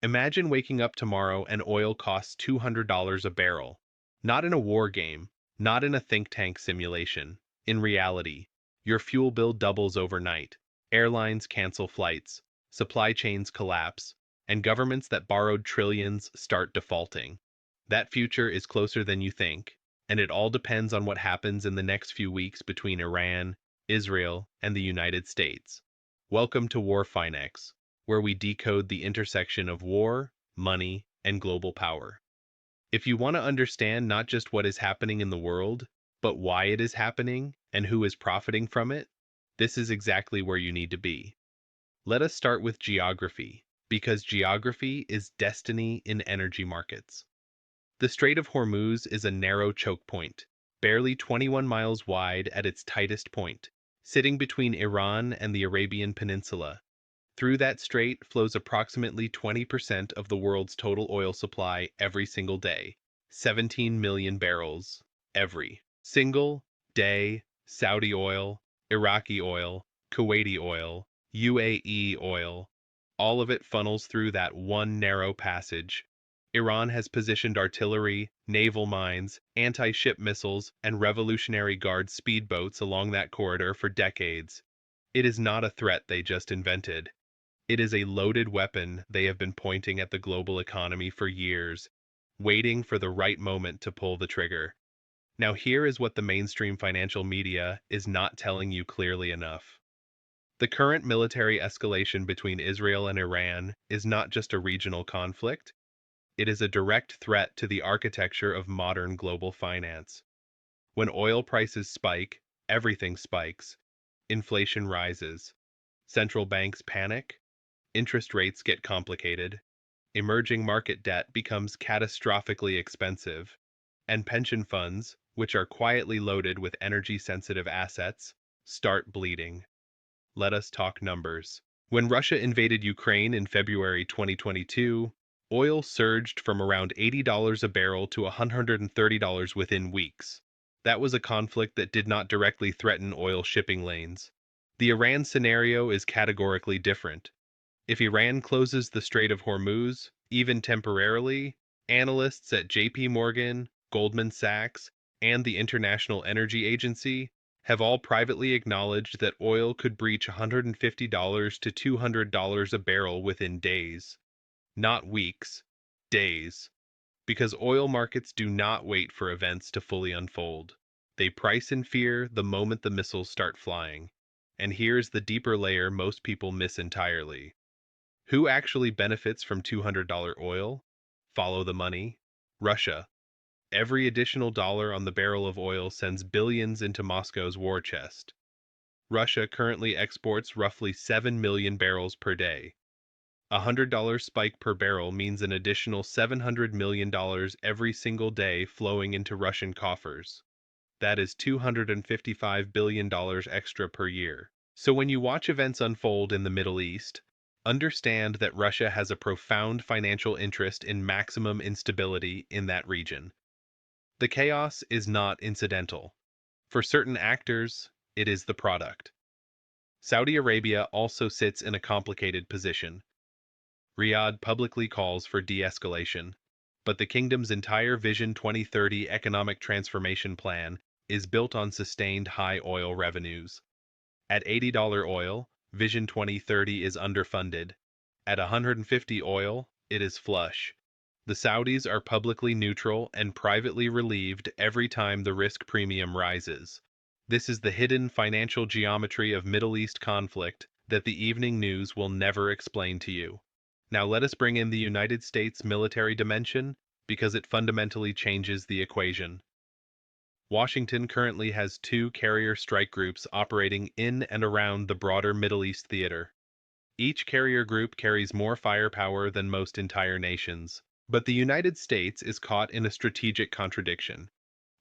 Imagine waking up tomorrow and oil costs $200 a barrel. Not in a war game, not in a think tank simulation. In reality, your fuel bill doubles overnight. Airlines cancel flights, supply chains collapse, and governments that borrowed trillions start defaulting. That future is closer than you think, and it all depends on what happens in the next few weeks between Iran, Israel, and the United States. Welcome to War Finex, where we decode the intersection of war, money, and global power. If you want to understand not just what is happening in the world, but why it is happening and who is profiting from it, this is exactly where you need to be. Let us start with geography, because geography is destiny in energy markets. The Strait of Hormuz is a narrow choke point, barely 21 miles wide at its tightest point, sitting between Iran and the Arabian Peninsula. Through that strait flows approximately 20% of the world's total oil supply every single day, 17 million barrels every single day. Saudi oil, Iraqi oil, Kuwaiti oil, UAE oil, all of it funnels through that one narrow passage. Iran has positioned artillery, naval mines, anti-ship missiles, and Revolutionary Guard speedboats along that corridor for decades. It is not a threat they just invented. It is a loaded weapon they have been pointing at the global economy for years, waiting for the right moment to pull the trigger. Now, here is what the mainstream financial media is not telling you clearly enough. The current military escalation between Israel and Iran is not just a regional conflict, it is a direct threat to the architecture of modern global finance. When oil prices spike, everything spikes. Inflation rises. Central banks panic. Interest rates get complicated, emerging market debt becomes catastrophically expensive, and pension funds, which are quietly loaded with energy-sensitive assets, start bleeding. Let us talk numbers. When Russia invaded Ukraine in February 2022, oil surged from around $80 a barrel to $130 within weeks. That was a conflict that did not directly threaten oil shipping lanes. The Iran scenario is categorically different. If Iran closes the Strait of Hormuz, even temporarily, analysts at JP Morgan, Goldman Sachs, and the International Energy Agency have all privately acknowledged that oil could breach $150 to $200 a barrel within days. Not weeks, days. Because oil markets do not wait for events to fully unfold. They price in fear the moment the missiles start flying. And here's the deeper layer most people miss entirely. Who actually benefits from $200 oil? Follow the money. Russia. Every additional dollar on the barrel of oil sends billions into Moscow's war chest. Russia currently exports roughly 7 million barrels per day. A $100 spike per barrel means an additional $700 million every single day flowing into Russian coffers. That is $255 billion extra per year. So when you watch events unfold in the Middle East, understand that Russia has a profound financial interest in maximum instability in that region. The chaos is not incidental. For certain actors, it is the product. Saudi Arabia also sits in a complicated position. Riyadh publicly calls for de-escalation, but the kingdom's entire Vision 2030 economic transformation plan is built on sustained high oil revenues. At $80 oil, Vision 2030 is underfunded. At 150 oil, it is flush. The Saudis are publicly neutral and privately relieved every time the risk premium rises. This is the hidden financial geometry of Middle East conflict that the evening news will never explain to you. Now let us bring in the United States military dimension because it fundamentally changes the equation. Washington currently has two carrier strike groups operating in and around the broader Middle East theater. Each carrier group carries more firepower than most entire nations. But the United States is caught in a strategic contradiction.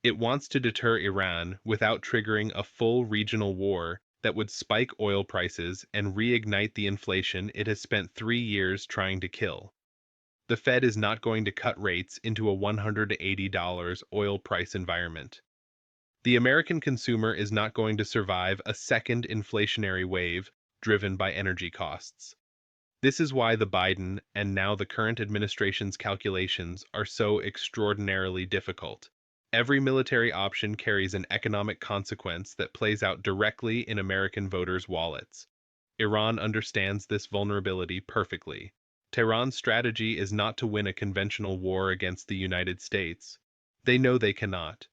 It wants to deter Iran without triggering a full regional war that would spike oil prices and reignite the inflation it has spent 3 years trying to kill. The Fed is not going to cut rates into a $180 oil price environment. The American consumer is not going to survive a second inflationary wave driven by energy costs. This is why the Biden and now the current administration's calculations are so extraordinarily difficult. Every military option carries an economic consequence that plays out directly in American voters' wallets. Iran understands this vulnerability perfectly. Tehran's strategy is not to win a conventional war against the United States. They know they cannot.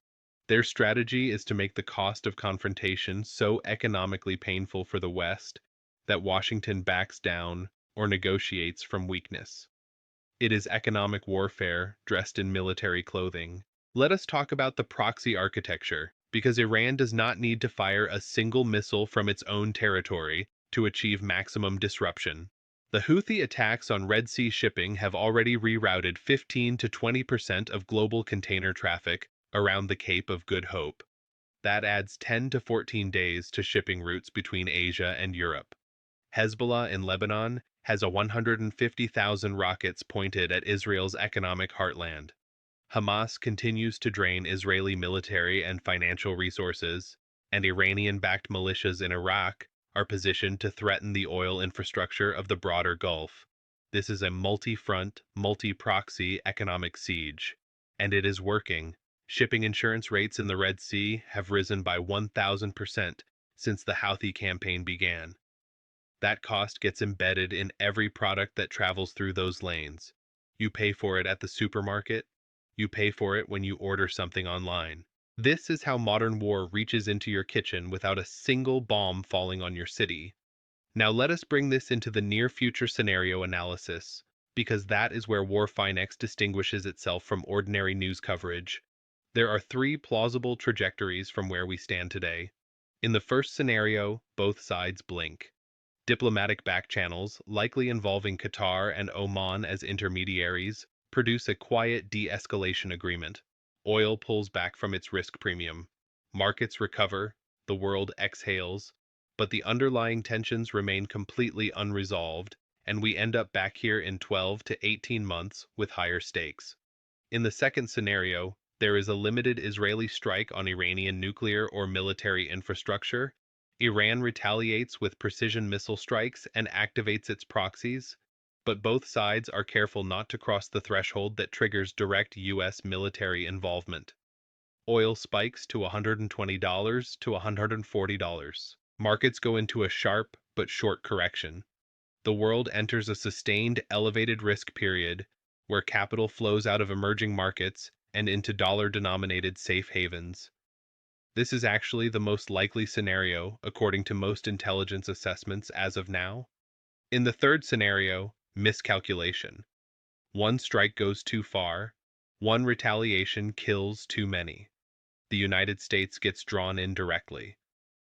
Their strategy is to make the cost of confrontation so economically painful for the West that Washington backs down or negotiates from weakness. It is economic warfare dressed in military clothing. Let us talk about the proxy architecture, because Iran does not need to fire a single missile from its own territory to achieve maximum disruption. The Houthi attacks on Red Sea shipping have already rerouted 15 to 20% of global container traffic around the Cape of Good Hope. That adds 10 to 14 days to shipping routes between Asia and Europe. Hezbollah in Lebanon has 150,000 rockets pointed at Israel's economic heartland. Hamas continues to drain Israeli military and financial resources, and Iranian-backed militias in Iraq are positioned to threaten the oil infrastructure of the broader Gulf. This is a multi-front, multi-proxy economic siege, and it is working. Shipping insurance rates in the Red Sea have risen by 1,000% since the Houthi campaign began. That cost gets embedded in every product that travels through those lanes. You pay for it at the supermarket. You pay for it when you order something online. This is how modern war reaches into your kitchen without a single bomb falling on your city. Now let us bring this into the near future scenario analysis, because that is where Warfinex distinguishes itself from ordinary news coverage. There are three plausible trajectories from where we stand today. In the first scenario, both sides blink. Diplomatic backchannels, likely involving Qatar and Oman as intermediaries, produce a quiet de-escalation agreement. Oil pulls back from its risk premium. Markets recover, the world exhales, but the underlying tensions remain completely unresolved, and we end up back here in 12 to 18 months with higher stakes. In the second scenario, there is a limited Israeli strike on Iranian nuclear or military infrastructure. Iran retaliates with precision missile strikes and activates its proxies, but both sides are careful not to cross the threshold that triggers direct U.S. military involvement. Oil spikes to $120 to $140. Markets go into a sharp but short correction. The world enters a sustained elevated risk period where capital flows out of emerging markets and into dollar-denominated safe havens. This is actually the most likely scenario, according to most intelligence assessments as of now. In the third scenario, miscalculation. One strike goes too far, one retaliation kills too many. The United States gets drawn in directly.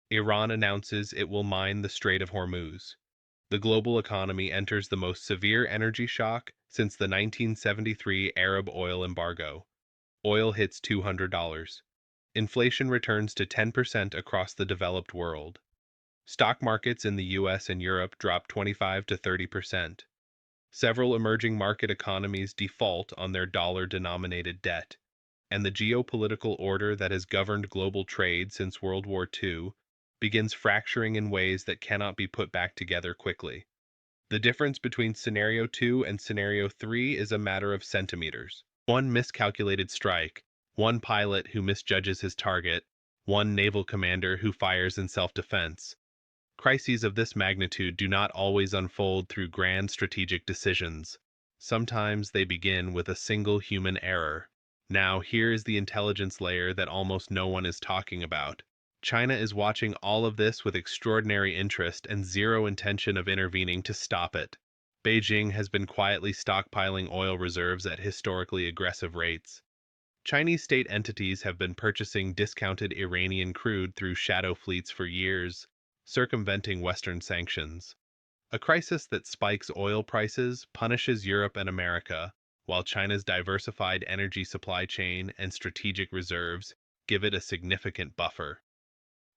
Iran announces it will mine the Strait of Hormuz. The global economy enters the most severe energy shock since the 1973 Arab oil embargo. Oil hits $200. Inflation returns to 10% across the developed world. Stock markets in the US and Europe drop 25 to 30%. Several emerging market economies default on their dollar-denominated debt, and the geopolitical order that has governed global trade since World War II begins fracturing in ways that cannot be put back together quickly. The difference between Scenario 2 and Scenario 3 is a matter of centimeters. One miscalculated strike, one pilot who misjudges his target, one naval commander who fires in self-defense. Crises of this magnitude do not always unfold through grand strategic decisions. Sometimes they begin with a single human error. Now, here is the intelligence layer that almost no one is talking about. China is watching all of this with extraordinary interest and zero intention of intervening to stop it. Beijing has been quietly stockpiling oil reserves at historically aggressive rates. Chinese state entities have been purchasing discounted Iranian crude through shadow fleets for years, circumventing Western sanctions. A crisis that spikes oil prices punishes Europe and America, while China's diversified energy supply chain and strategic reserves give it a significant buffer.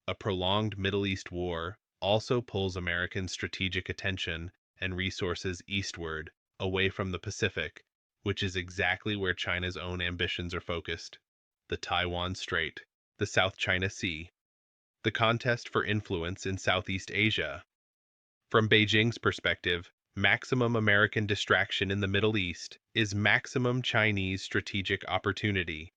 A prolonged Middle East war also pulls American strategic attention and resources eastward, away from the Pacific, which is exactly where China's own ambitions are focused. The Taiwan Strait, the South China Sea, the contest for influence in Southeast Asia. From Beijing's perspective, maximum American distraction in the Middle East is maximum Chinese strategic opportunity.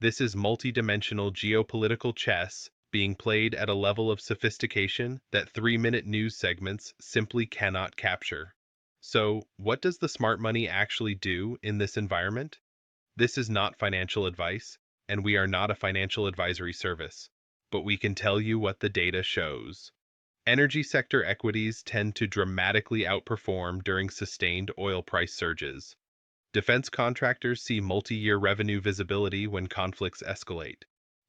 This is multidimensional geopolitical chess being played at a level of sophistication that 3-minute news segments simply cannot capture. So, what does the smart money actually do in this environment? This is not financial advice, and we are not a financial advisory service, but we can tell you what the data shows. Energy sector equities tend to dramatically outperform during sustained oil price surges. Defense contractors see multi-year revenue visibility when conflicts escalate.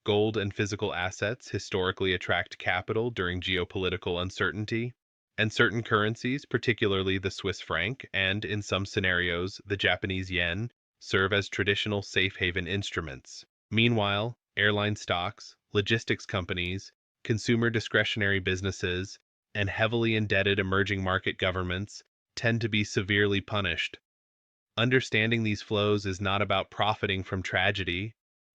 Gold and physical assets historically attract capital during geopolitical uncertainty, and certain currencies, particularly the Swiss franc and, in some scenarios, the Japanese yen, serve as traditional safe haven instruments. Meanwhile, airline stocks, logistics companies, consumer discretionary businesses, and heavily indebted emerging market governments tend to be severely punished. Understanding these flows is not about profiting from tragedy.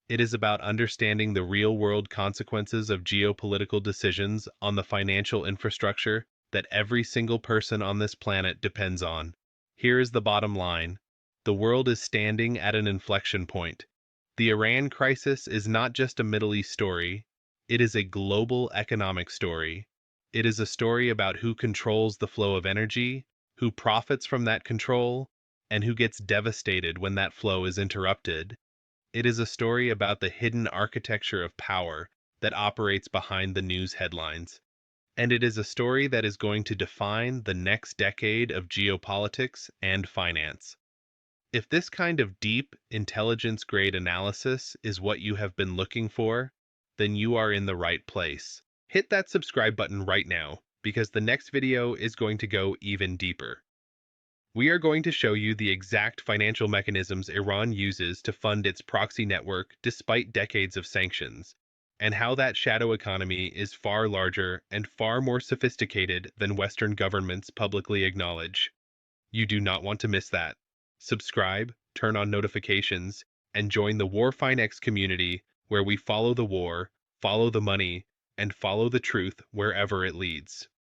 It is about understanding the real-world consequences of geopolitical decisions on the financial infrastructure that every single person on this planet depends on. Here is the bottom line. The world is standing at an inflection point. The Iran crisis is not just a Middle East story. It is a global economic story. It is a story about who controls the flow of energy, who profits from that control, and who gets devastated when that flow is interrupted. It is a story about the hidden architecture of power that operates behind the news headlines. And it is a story that is going to define the next decade of geopolitics and finance. If this kind of deep, intelligence-grade analysis is what you have been looking for, then you are in the right place. Hit that subscribe button right now, because the next video is going to go even deeper. We are going to show you the exact financial mechanisms Iran uses to fund its proxy network despite decades of sanctions, and how that shadow economy is far larger and far more sophisticated than Western governments publicly acknowledge. You do not want to miss that. Subscribe, turn on notifications, and join the WarFinex community where we follow the war, follow the money, and follow the truth wherever it leads.